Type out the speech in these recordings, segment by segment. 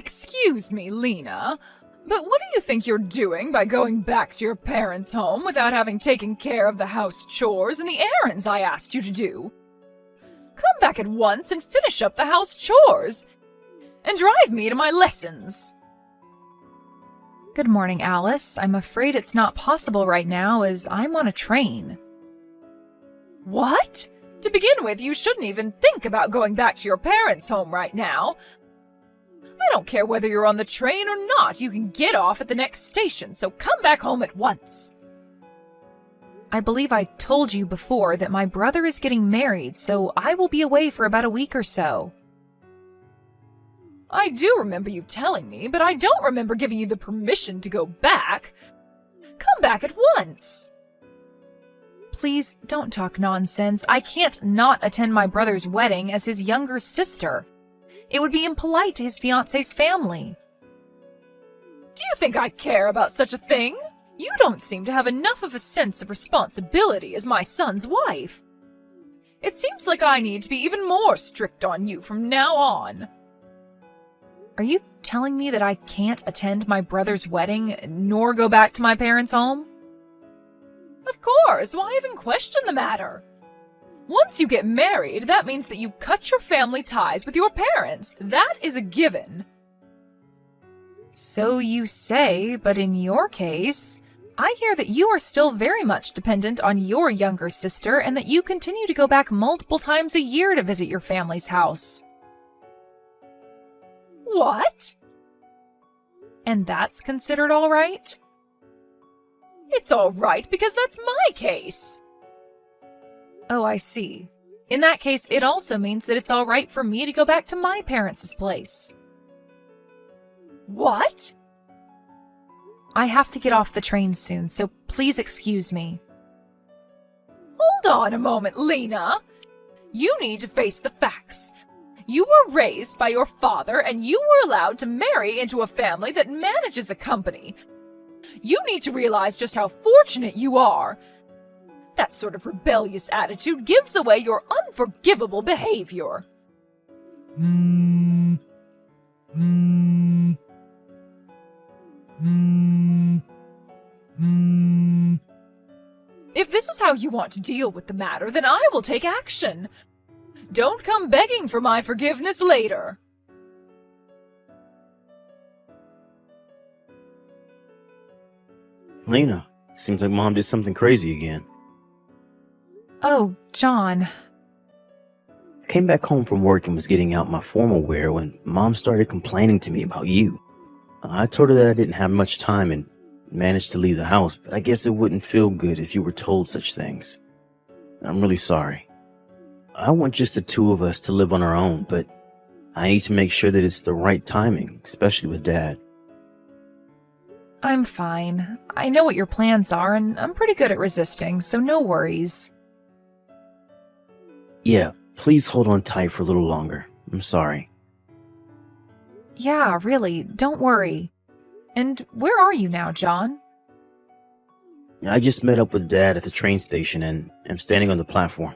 Excuse me, Lena, but what do you think you're doing by going back to your parents' home without having taken care of the house chores and the errands I asked you to do? Come back at once and finish up the house chores, and drive me to my lessons. Good morning, Alice. I'm afraid it's not possible right now as I'm on a train. What? To begin with, you shouldn't even think about going back to your parents' home right now. I don't care whether you're on the train or not, you can get off at the next station, so come back home at once. I believe I told you before that my brother is getting married, so I will be away for about a week or so. I do remember you telling me, but I don't remember giving you the permission to go back. Come back at once. Please don't talk nonsense. I can't not attend my brother's wedding as his younger sister. It would be impolite to his fiancé's family. Do you think I care about such a thing? You don't seem to have enough of a sense of responsibility as my son's wife. It seems like I need to be even more strict on you from now on. Are you telling me that I can't attend my brother's wedding nor go back to my parents' home? Of course, why even question the matter? Once you get married, that means that you cut your family ties with your parents. That is a given. So you say, but in your case, I hear that you are still very much dependent on your younger sister and that you continue to go back multiple times a year to visit your family's house. What? And that's considered all right? It's all right because that's my case. Oh, I see. In that case, it also means that it's all right for me to go back to my parents' place. What? I have to get off the train soon, so please excuse me. Hold on a moment, Lena. You need to face the facts. You were raised by your father, and you were allowed to marry into a family that manages a company. You need to realize just how fortunate you are. That sort of rebellious attitude gives away your unforgivable behavior. If this is how you want to deal with the matter, then I will take action. Don't come begging for my forgiveness later. Lena, seems like Mom did something crazy again. Oh, John. I came back home from work and was getting out my formal wear when Mom started complaining to me about you. I told her that I didn't have much time and managed to leave the house, but I guess it wouldn't feel good if you were told such things. I'm really sorry. I want just the two of us to live on our own, but I need to make sure that it's the right timing, especially with Dad. I'm fine. I know what your plans are, and I'm pretty good at resisting, so no worries. Yeah, please hold on tight for a little longer. I'm sorry. Yeah, really, don't worry. And where are you now, John? I just met up with Dad at the train station and am standing on the platform.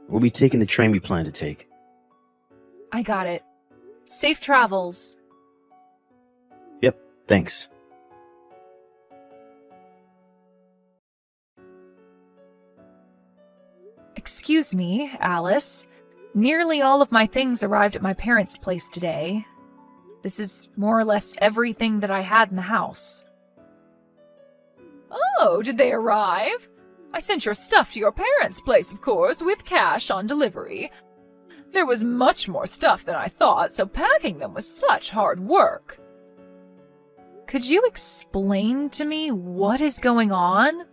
We'll be taking the train we plan to take. I got it. Safe travels. Yep, thanks. Excuse me, Alice. Nearly all of my things arrived at my parents' place today. This is more or less everything that I had in the house. Oh, did they arrive? I sent your stuff to your parents' place, of course, with cash on delivery. There was much more stuff than I thought, so packing them was such hard work. Could you explain to me what is going on?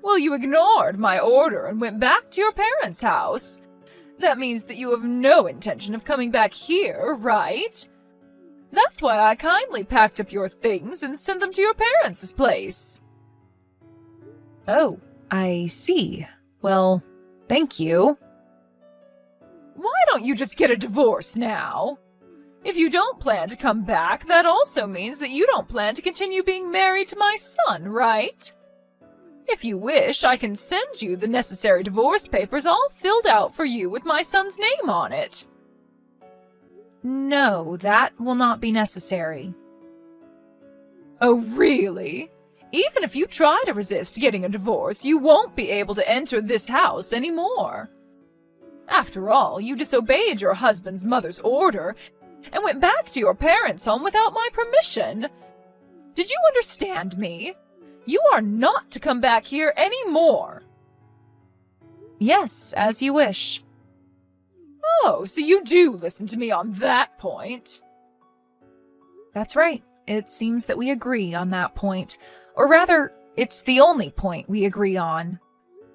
Well, you ignored my order and went back to your parents' house. That means that you have no intention of coming back here, right? That's why I kindly packed up your things and sent them to your parents' place. Oh, I see. Well, thank you. Why don't you just get a divorce now? If you don't plan to come back, that also means that you don't plan to continue being married to my son, right? If you wish, I can send you the necessary divorce papers all filled out for you with my son's name on it. No, that will not be necessary. Oh, really? Even if you try to resist getting a divorce, you won't be able to enter this house anymore. After all, you disobeyed your husband's mother's order and went back to your parents' home without my permission. Did you understand me? You are not to come back here anymore. Yes, as you wish. Oh, so you do listen to me on that point. That's right. It seems that we agree on that point. Or rather, it's the only point we agree on.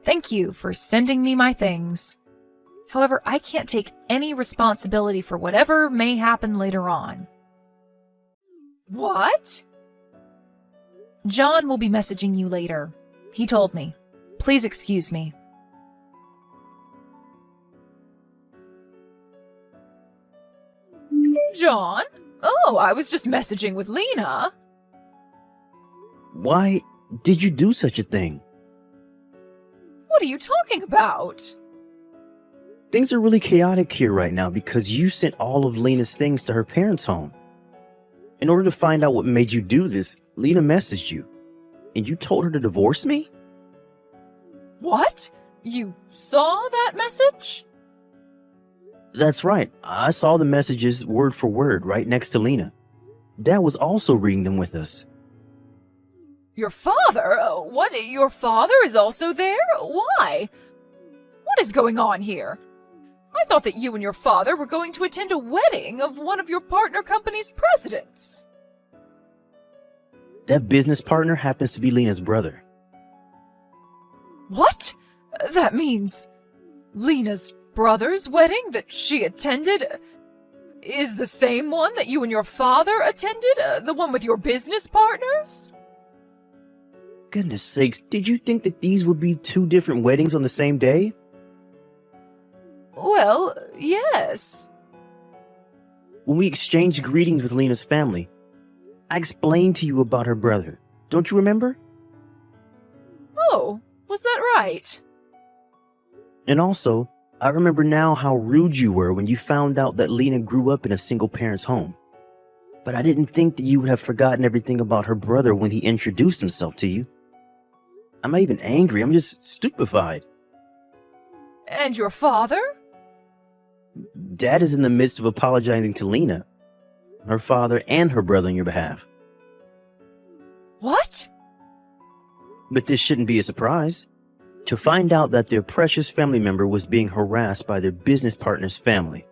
Thank you for sending me my things. However, I can't take any responsibility for whatever may happen later on. What? John will be messaging you later. He told me. Please excuse me. John? Oh, I was just messaging with Lena. Why did you do such a thing? What are you talking about? Things are really chaotic here right now because you sent all of Lena's things to her parents' home. In order to find out what made you do this, Lena messaged you. And you told her to divorce me? What? You saw that message? That's right. I saw the messages word for word right next to Lena. Dad was also reading them with us. Your father? What? Your father is also there? Why? What is going on here? I thought that you and your father were going to attend a wedding of one of your partner company's presidents. That business partner happens to be Lena's brother. What? That means Lena's brother's wedding that she attended is the same one that you and your father attended? The one with your business partners? Goodness sakes, did you think that these would be two different weddings on the same day? Well, yes. When we exchanged greetings with Lena's family, I explained to you about her brother. Don't you remember? Oh, was that right? And also, I remember now how rude you were when you found out that Lena grew up in a single parent's home. But I didn't think that you would have forgotten everything about her brother when he introduced himself to you. I'm not even angry, I'm just stupefied. And your father? Dad is in the midst of apologizing to Lena, her father, and her brother on your behalf. What? But this shouldn't be a surprise. To find out that their precious family member was being harassed by their business partner's family.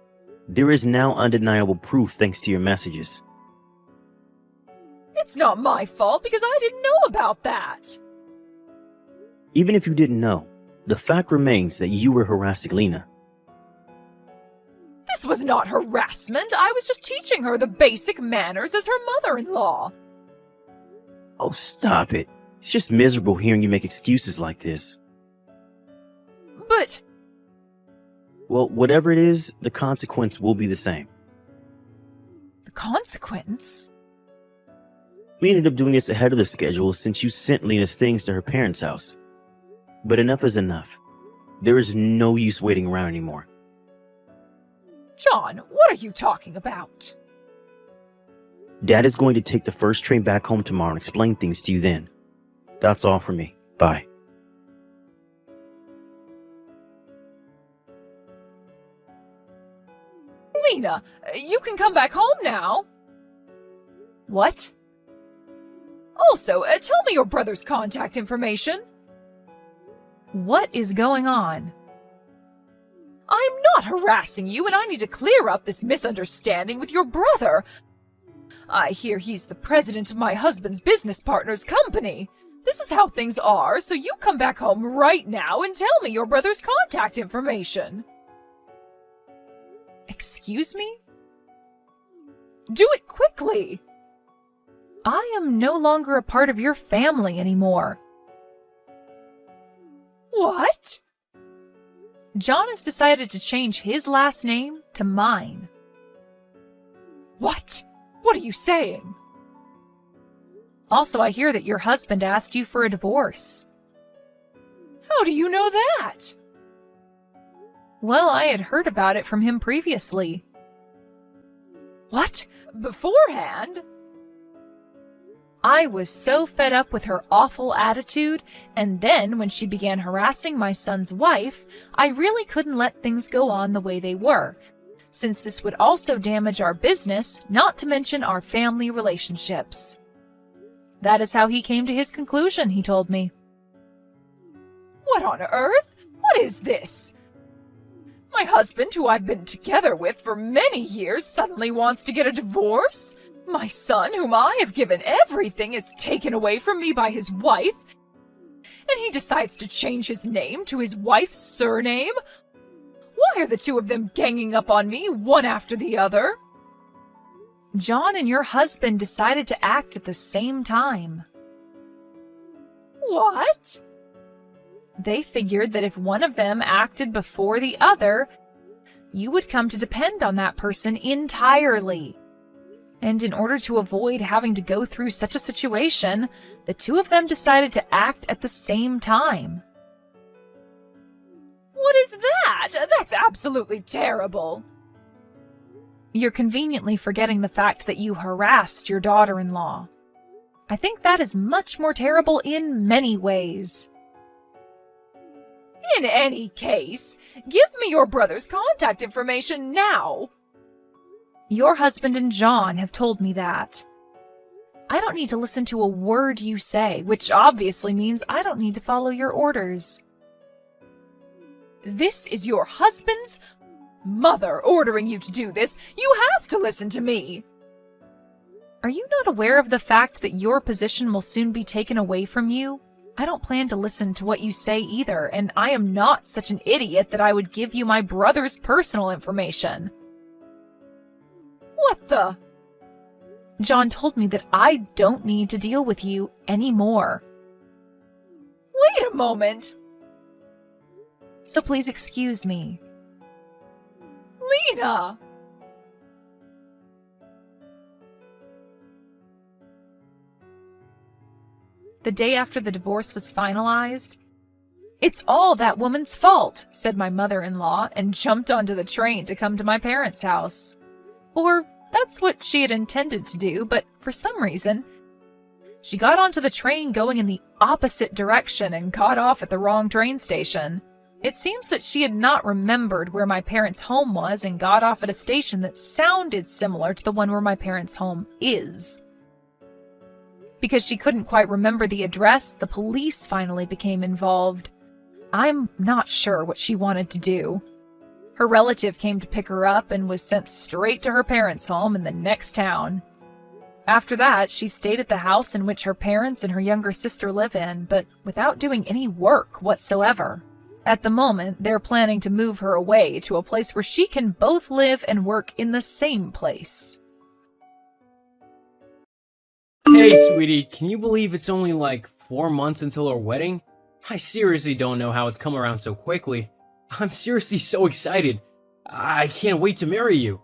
There is now undeniable proof thanks to your messages. It's not my fault because I didn't know about that. Even if you didn't know, the fact remains that you were harassing Lena. This was not harassment. I was just teaching her the basic manners as her mother-in-law. Oh, stop it. It's just miserable hearing you make excuses like this. But... Well, whatever it is, the consequence will be the same. The consequence? We ended up doing this ahead of the schedule since you sent Lena's things to her parents' house. But enough is enough. There is no use waiting around anymore. John, what are you talking about? Dad is going to take the first train back home tomorrow and explain things to you then. That's all for me. Bye. Lena, you can come back home now. What? Also, tell me your brother's contact information. What is going on? I'm not harassing you, and I need to clear up this misunderstanding with your brother. I hear he's the president of my husband's business partner's company. This is how things are, so you come back home right now and tell me your brother's contact information. Excuse me? Do it quickly. I am no longer a part of your family anymore. What? John has decided to change his last name to mine. What? What are you saying? Also, I hear that your husband asked you for a divorce. How do you know that? Well, I had heard about it from him previously. What? Beforehand? I was so fed up with her awful attitude, and then when she began harassing my son's wife, I really couldn't let things go on the way they were, since this would also damage our business, not to mention our family relationships. That is how he came to his conclusion, he told me. What on earth? What is this? My husband, who I've been together with for many years, suddenly wants to get a divorce? My son, whom I have given everything, is taken away from me by his wife, and he decides to change his name to his wife's surname? Why are the two of them ganging up on me, one after the other? John and your husband decided to act at the same time. What? They figured that if one of them acted before the other, you would come to depend on that person entirely. And in order to avoid having to go through such a situation, the two of them decided to act at the same time. What is that? That's absolutely terrible. You're conveniently forgetting the fact that you harassed your daughter-in-law. I think that is much more terrible in many ways. In any case, give me your brother's contact information now. Your husband and John have told me that. I don't need to listen to a word you say, which obviously means I don't need to follow your orders. This is your husband's mother ordering you to do this. You have to listen to me. Are you not aware of the fact that your position will soon be taken away from you? I don't plan to listen to what you say either, and I am not such an idiot that I would give you my brother's personal information. What the? John told me that I don't need to deal with you anymore. Wait a moment. So please excuse me. Lena! The day after the divorce was finalized, "It's all that woman's fault," said my mother-in-law, and jumped onto the train to come to my parents' house. Or that's what she had intended to do, but for some reason, she got onto the train going in the opposite direction and got off at the wrong train station. It seems that she had not remembered where my parents' home was and got off at a station that sounded similar to the one where my parents' home is. Because she couldn't quite remember the address, the police finally became involved. I'm not sure what she wanted to do. Her relative came to pick her up and was sent straight to her parents' home in the next town. After that, she stayed at the house in which her parents and her younger sister live in, but without doing any work whatsoever. At the moment, they're planning to move her away to a place where she can both live and work in the same place. Hey, sweetie, can you believe it's only like 4 months until our wedding? I seriously don't know how it's come around so quickly. I'm seriously so excited. I can't wait to marry you.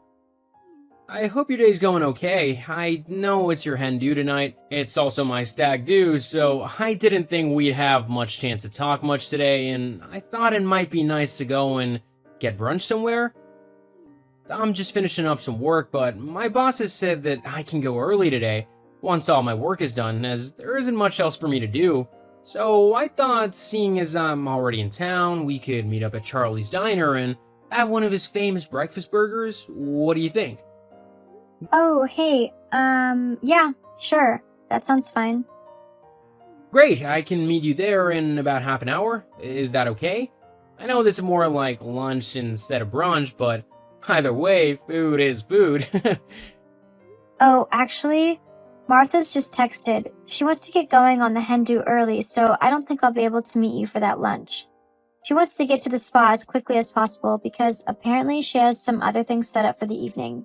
I hope your day's going okay. I know it's your hen do tonight. It's also my stag do, so I didn't think we'd have much chance to talk much today, and I thought it might be nice to go and get brunch somewhere. I'm just finishing up some work, but my boss has said that I can go early today, once all my work is done, as there isn't much else for me to do. So I thought, seeing as I'm already in town, we could meet up at Charlie's Diner and have one of his famous breakfast burgers. What do you think? Oh, hey, yeah, sure. That sounds fine. Great, I can meet you there in about half an hour. Is that okay? I know that's more like lunch instead of brunch, but either way, food is food. Oh, actually, Martha's just texted. She wants to get going on the hen do early, so I don't think I'll be able to meet you for that lunch. She wants to get to the spa as quickly as possible because apparently she has some other things set up for the evening.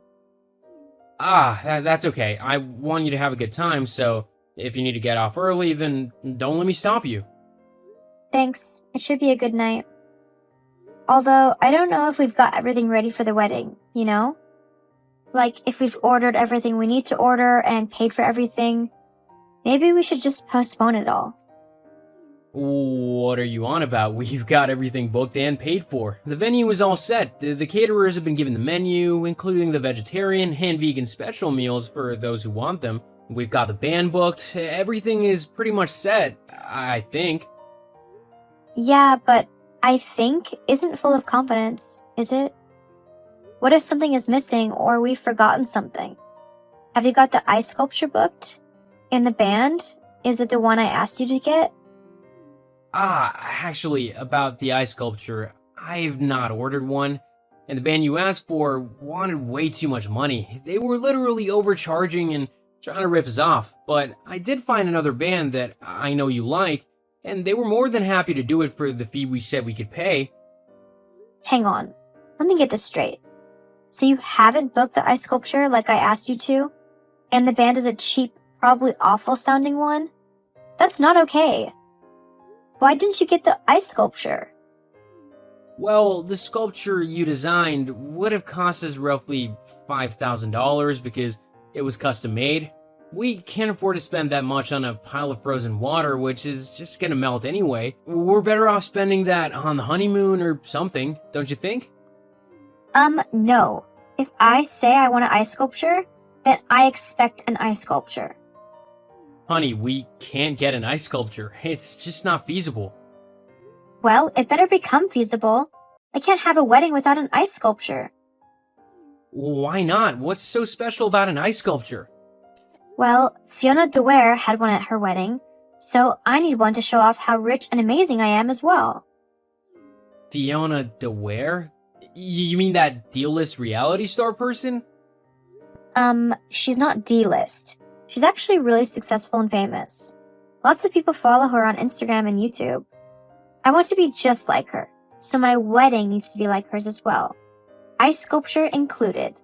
That's okay. I want you to have a good time, so if you need to get off early, then don't let me stop you. Thanks. It should be a good night. Although, I don't know if we've got everything ready for the wedding, you know? Like, if we've ordered everything we need to order and paid for everything, maybe we should just postpone it all. What are you on about? We've got everything booked and paid for. The venue is all set. The caterers have been given the menu, including the vegetarian and vegan special meals for those who want them. We've got the band booked. Everything is pretty much set, I think. Yeah, but I think isn't full of confidence, is it? What if something is missing or we've forgotten something? Have you got the ice sculpture booked? And the band? Is it the one I asked you to get? Actually, about the ice sculpture, I've not ordered one. And the band you asked for wanted way too much money. They were literally overcharging and trying to rip us off. But I did find another band that I know you like, and they were more than happy to do it for the fee we said we could pay. Hang on. Let me get this straight. So you haven't booked the ice sculpture like I asked you to? And the band is a cheap, probably awful sounding one? That's not okay. Why didn't you get the ice sculpture? Well, the sculpture you designed would have cost us roughly $5,000 because it was custom made. We can't afford to spend that much on a pile of frozen water, which is just gonna melt anyway. We're better off spending that on the honeymoon or something, don't you think? No. If I say I want an ice sculpture, then I expect an ice sculpture. Honey, we can't get an ice sculpture. It's just not feasible. Well, it better become feasible. I can't have a wedding without an ice sculpture. Why not? What's so special about an ice sculpture? Well, Fiona DeWare had one at her wedding, so I need one to show off how rich and amazing I am as well. Fiona DeWare? You mean that D-list reality star person? She's not D-list. She's actually really successful and famous. Lots of people follow her on Instagram and YouTube. I want to be just like her, so my wedding needs to be like hers as well. Ice sculpture included.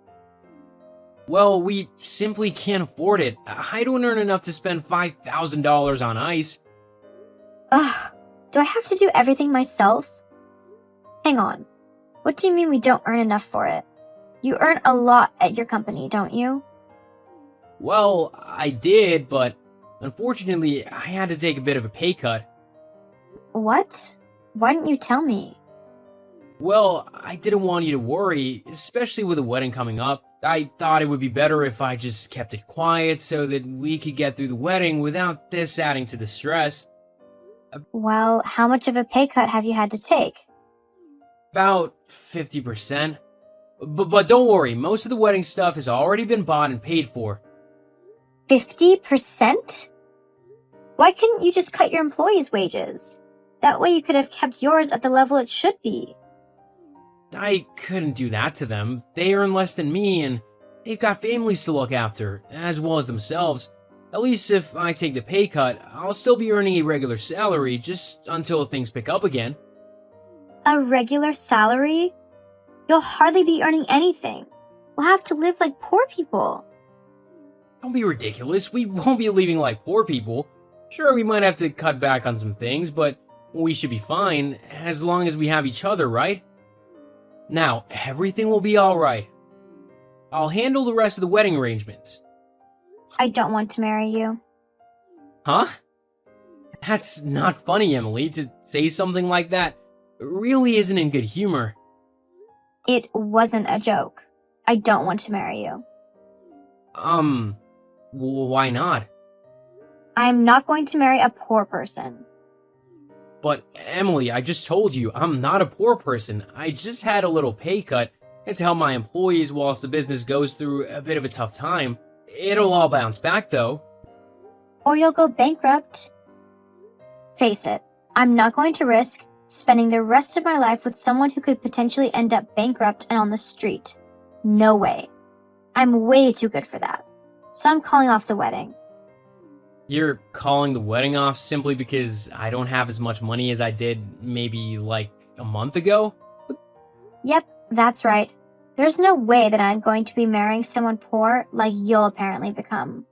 Well, we simply can't afford it. I don't earn enough to spend $5,000 on ice. Ugh, do I have to do everything myself? Hang on. What do you mean we don't earn enough for it? You earn a lot at your company, don't you? Well, I did, but unfortunately, I had to take a bit of a pay cut. What? Why didn't you tell me? Well, I didn't want you to worry, especially with the wedding coming up. I thought it would be better if I just kept it quiet so that we could get through the wedding without this adding to the stress. Well, how much of a pay cut have you had to take? About 50%. But don't worry, most of the wedding stuff has already been bought and paid for. 50%? Why couldn't you just cut your employees' wages? That way you could have kept yours at the level it should be. I couldn't do that to them. They earn less than me, and they've got families to look after, as well as themselves. At least if I take the pay cut, I'll still be earning a regular salary just until things pick up again. A regular salary? You'll hardly be earning anything. We'll have to live like poor people. Don't be ridiculous. We won't be living like poor people. Sure, we might have to cut back on some things, but we should be fine as long as we have each other, right? Now, everything will be alright. I'll handle the rest of the wedding arrangements. I don't want to marry you. Huh? That's not funny, Emily. To say something like that really isn't in good humor. It wasn't a joke. I don't want to marry you. Why not? I'm not going to marry a poor person. But, Emily, I just told you, I'm not a poor person. I just had a little pay cut to help my employees whilst the business goes through a bit of a tough time. It'll all bounce back, though. Or you'll go bankrupt. Face it, I'm not going to risk spending the rest of my life with someone who could potentially end up bankrupt and on the street. No way. I'm way too good for that. So I'm calling off the wedding. You're calling the wedding off simply because I don't have as much money as I did maybe like a month ago? Yep, that's right. There's no way that I'm going to be marrying someone poor like you'll apparently become.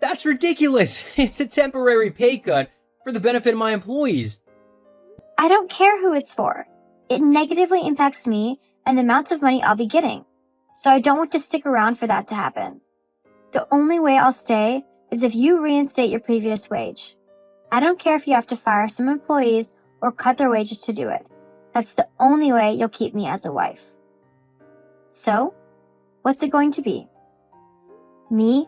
That's ridiculous! It's a temporary pay cut for the benefit of my employees. I don't care who it's for. It negatively impacts me and the amount of money I'll be getting. So I don't want to stick around for that to happen. The only way I'll stay is if you reinstate your previous wage. I don't care if you have to fire some employees or cut their wages to do it. That's the only way you'll keep me as a wife. So, what's it going to be? Me,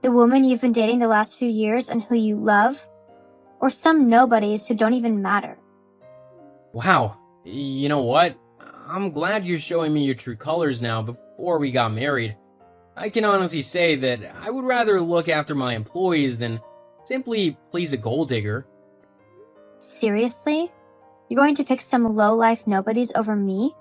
the woman you've been dating the last few years and who you love? Or some nobodies who don't even matter? Wow, you know what? I'm glad you're showing me your true colors now before we got married. I can honestly say that I would rather look after my employees than simply please a gold digger. Seriously? You're going to pick some low-life nobodies over me?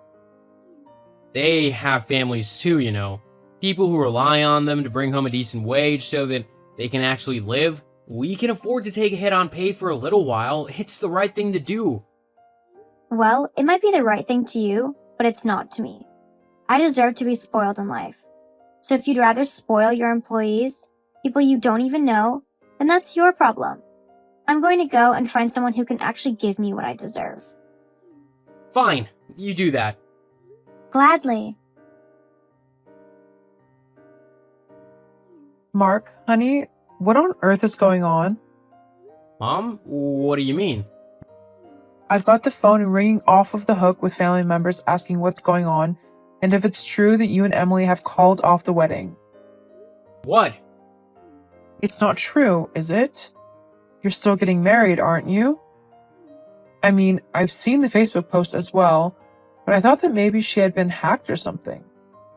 They have families too, you know. People who rely on them to bring home a decent wage so that they can actually live. We can afford to take a hit on pay for a little while. It's the right thing to do. Well, it might be the right thing to you, but it's not to me. I deserve to be spoiled in life. So if you'd rather spoil your employees, people you don't even know, then that's your problem. I'm going to go and find someone who can actually give me what I deserve. Fine, you do that. Gladly. Mark, honey, what on earth is going on? Mom, what do you mean? I've got the phone ringing off of the hook with family members asking what's going on and if it's true that you and Emily have called off the wedding. What? It's not true, is it? You're still getting married, aren't you? I mean, I've seen the Facebook post as well, but I thought that maybe she had been hacked or something.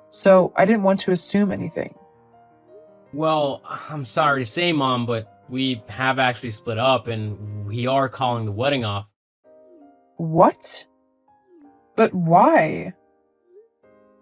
So I didn't want to assume anything. Well, I'm sorry to say, Mom, but we have actually split up and we are calling the wedding off. What? But why?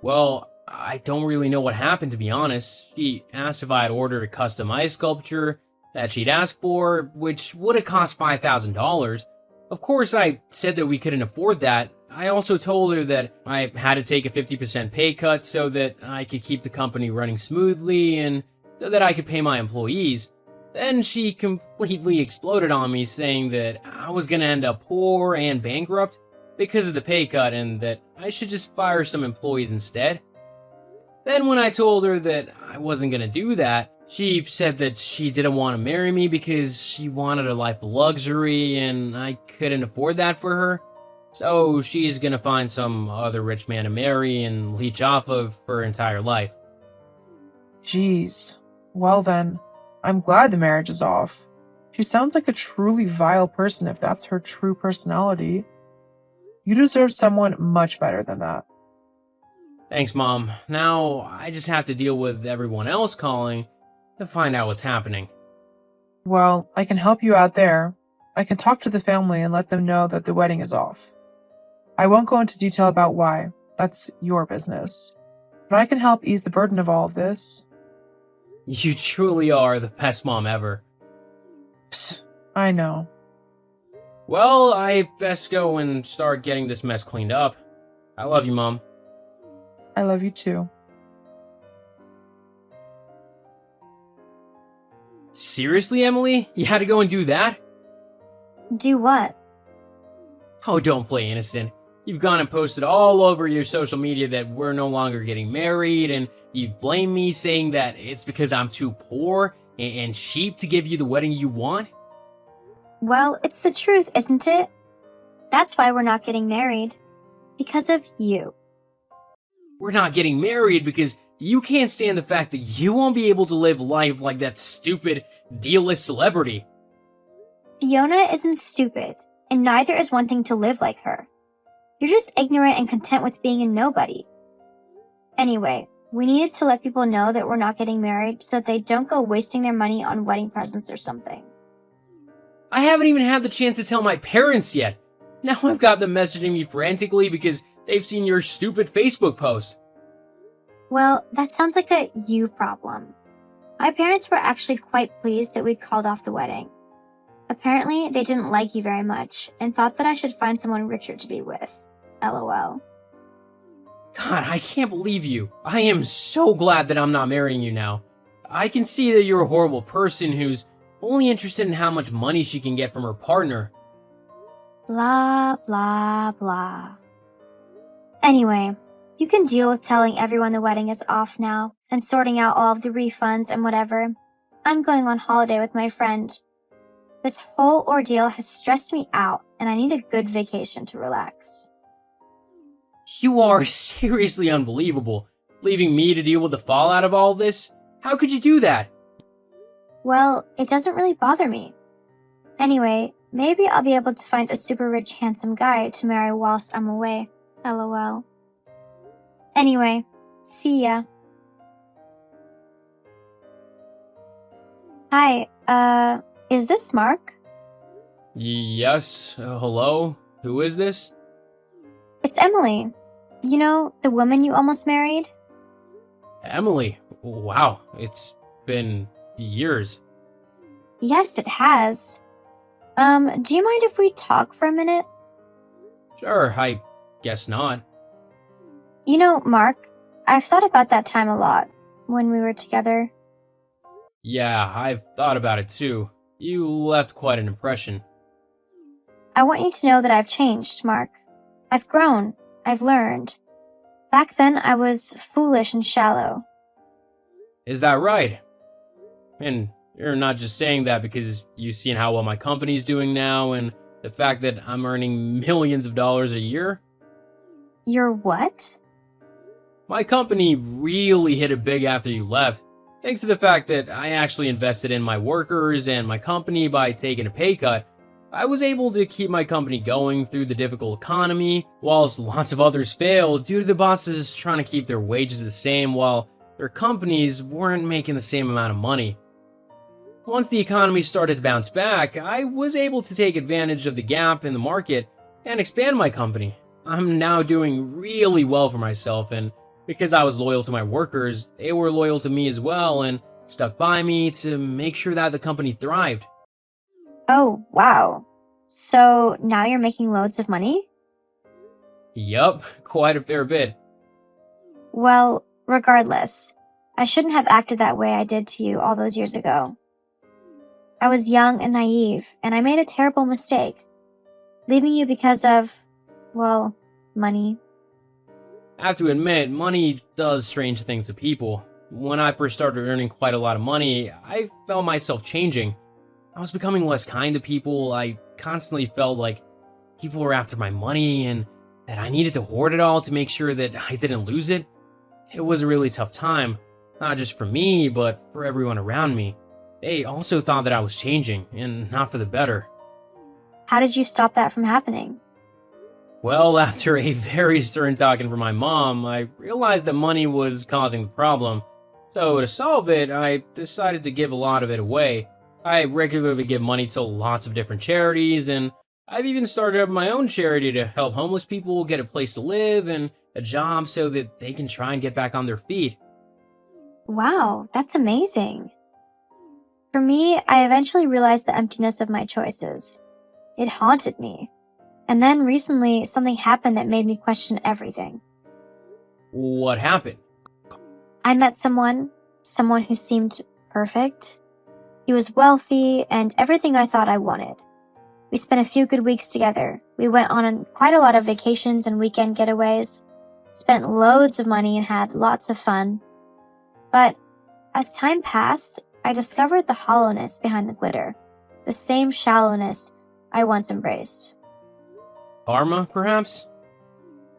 Well, I don't really know what happened, to be honest. She asked if I had ordered a custom ice sculpture that she'd asked for, which would have cost $5,000. Of course, I said that we couldn't afford that. I also told her that I had to take a 50% pay cut so that I could keep the company running smoothly and so that I could pay my employees. Then she completely exploded on me, saying that I was gonna end up poor and bankrupt because of the pay cut and that I should just fire some employees instead. Then when I told her that I wasn't gonna do that, she said that she didn't want to marry me because she wanted a life of luxury and I couldn't afford that for her. So she's gonna find some other rich man to marry and leech off of for her entire life. Jeez. Well then, I'm glad the marriage is off. She sounds like a truly vile person if that's her true personality. You deserve someone much better than that. Thanks, Mom. Now I just have to deal with everyone else calling to find out what's happening. Well, I can help you out there. I can talk to the family and let them know that the wedding is off. I won't go into detail about why. That's your business. But I can help ease the burden of all of this. You truly are the best mom ever. Psst, I know. Well, I best go and start getting this mess cleaned up. I love you, Mom. I love you too. Seriously, Emily? You had to go and do that? Do what? Oh, don't play innocent. You've gone and posted all over your social media that we're no longer getting married, and you've blamed me saying that it's because I'm too poor and cheap to give you the wedding you want? Well, it's the truth, isn't it? That's why we're not getting married. Because of you. We're not getting married because you can't stand the fact that you won't be able to live life like that stupid, D-list celebrity. Fiona isn't stupid, and neither is wanting to live like her. You're just ignorant and content with being a nobody. Anyway, we needed to let people know that we're not getting married so that they don't go wasting their money on wedding presents or something. I haven't even had the chance to tell my parents yet. Now I've got them messaging me frantically because they've seen your stupid Facebook post. Well, that sounds like a you problem. My parents were actually quite pleased that we'd called off the wedding. Apparently, they didn't like you very much and thought that I should find someone richer to be with. LOL. God, I can't believe you. I am so glad that I'm not marrying you now. I can see that you're a horrible person who's only interested in how much money she can get from her partner. Blah, blah, blah. Anyway, you can deal with telling everyone the wedding is off now and sorting out all of the refunds and whatever. I'm going on holiday with my friend. This whole ordeal has stressed me out, and I need a good vacation to relax. You are seriously unbelievable. Leaving me to deal with the fallout of all this? How could you do that? Well, it doesn't really bother me. Anyway, maybe I'll be able to find a super rich, handsome guy to marry whilst I'm away. LOL. Anyway, see ya. Hi, is this Mark? Yes, hello? Who is this? It's Emily. You know, the woman you almost married? Emily. Wow, it's been years. Yes, it has. Do you mind if we talk for a minute? Sure, I guess not. You know, Mark, I've thought about that time a lot when we were together. Yeah, I've thought about it too. You left quite an impression. I want you to know that I've changed, Mark. I've grown. I've learned. Back then, I was foolish and shallow. Is that right? And you're not just saying that because you've seen how well my company's doing now and the fact that I'm earning millions of dollars a year? You're what? My company really hit it big after you left, thanks to the fact that I actually invested in my workers and my company by taking a pay cut. I was able to keep my company going through the difficult economy, whilst lots of others failed due to the bosses trying to keep their wages the same while their companies weren't making the same amount of money. Once the economy started to bounce back, I was able to take advantage of the gap in the market and expand my company. I'm now doing really well for myself, and because I was loyal to my workers, they were loyal to me as well and stuck by me to make sure that the company thrived. Oh, wow. So now you're making loads of money? Yup, quite a fair bit. Well, regardless, I shouldn't have acted that way I did to you all those years ago. I was young and naive, and I made a terrible mistake. Leaving you because of, well, money. I have to admit, money does strange things to people. When I first started earning quite a lot of money, I felt myself changing. I was becoming less kind to people. I constantly felt like people were after my money and that I needed to hoard it all to make sure that I didn't lose it. It was a really tough time, not just for me, but for everyone around me. They also thought that I was changing, and not for the better. How did you stop that from happening? Well, after a very stern talking from my mom, I realized that money was causing the problem. So to solve it, I decided to give a lot of it away. I regularly give money to lots of different charities, and I've even started up my own charity to help homeless people get a place to live and a job so that they can try and get back on their feet. Wow, that's amazing. For me, I eventually realized the emptiness of my choices. It haunted me. And then recently, something happened that made me question everything. What happened? I met someone who seemed perfect. He was wealthy and everything I thought I wanted. We spent a few good weeks together. We went on quite a lot of vacations and weekend getaways, spent loads of money and had lots of fun. But as time passed, I discovered the hollowness behind the glitter, the same shallowness I once embraced. Karma, perhaps?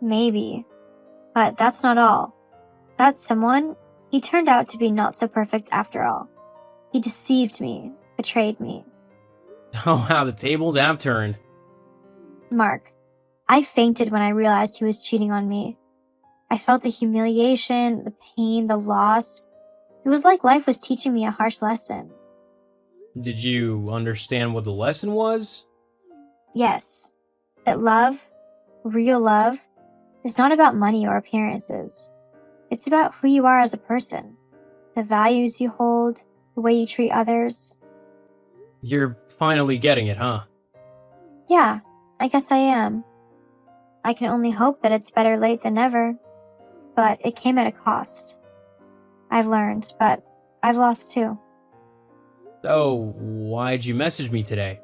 Maybe. But that's not all. That someone, he turned out to be not so perfect after all. He deceived me, betrayed me. Oh, how the tables have turned. Mark, I fainted when I realized he was cheating on me. I felt the humiliation, the pain, the loss. It was like life was teaching me a harsh lesson. Did you understand what the lesson was? Yes, that love, real love, is not about money or appearances. It's about who you are as a person, the values you hold, the way you treat others. You're finally getting it, huh? Yeah, I guess I am. I can only hope that it's better late than never. But it came at a cost. I've learned, but I've lost too. So, why'd you message me today?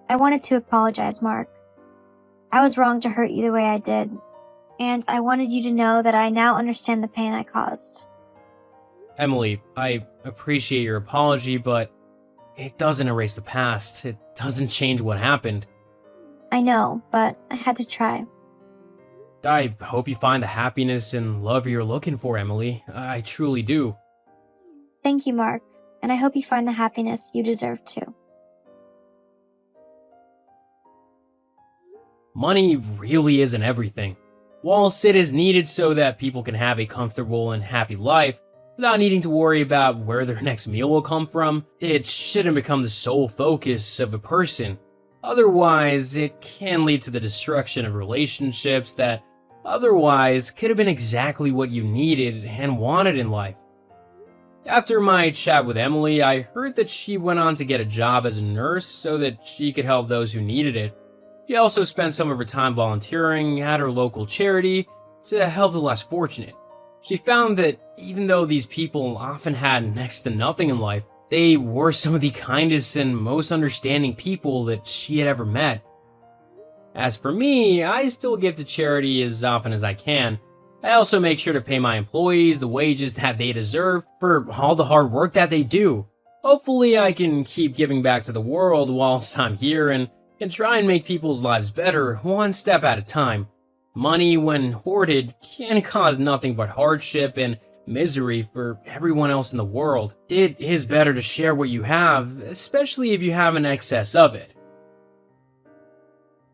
I wanted to apologize, Mark. I was wrong to hurt you the way I did, and I wanted you to know that I now understand the pain I caused. Emily, I appreciate your apology, but it doesn't erase the past. It doesn't change what happened. I know, but I had to try. I hope you find the happiness and love you're looking for, Emily. I truly do. Thank you, Mark, and I hope you find the happiness you deserve too. Money really isn't everything. Whilst it is needed so that people can have a comfortable and happy life, without needing to worry about where their next meal will come from, it shouldn't become the sole focus of a person. Otherwise, it can lead to the destruction of relationships that otherwise could have been exactly what you needed and wanted in life. After my chat with Emily, I heard that she went on to get a job as a nurse so that she could help those who needed it. She also spent some of her time volunteering at her local charity to help the less fortunate. She found that even though these people often had next to nothing in life, they were some of the kindest and most understanding people that she had ever met. As for me, I still give to charity as often as I can. I also make sure to pay my employees the wages that they deserve for all the hard work that they do. Hopefully I can keep giving back to the world whilst I'm here and can try and make people's lives better one step at a time. Money, when hoarded, can cause nothing but hardship and misery for everyone else in the world. It is better to share what you have, especially if you have an excess of it.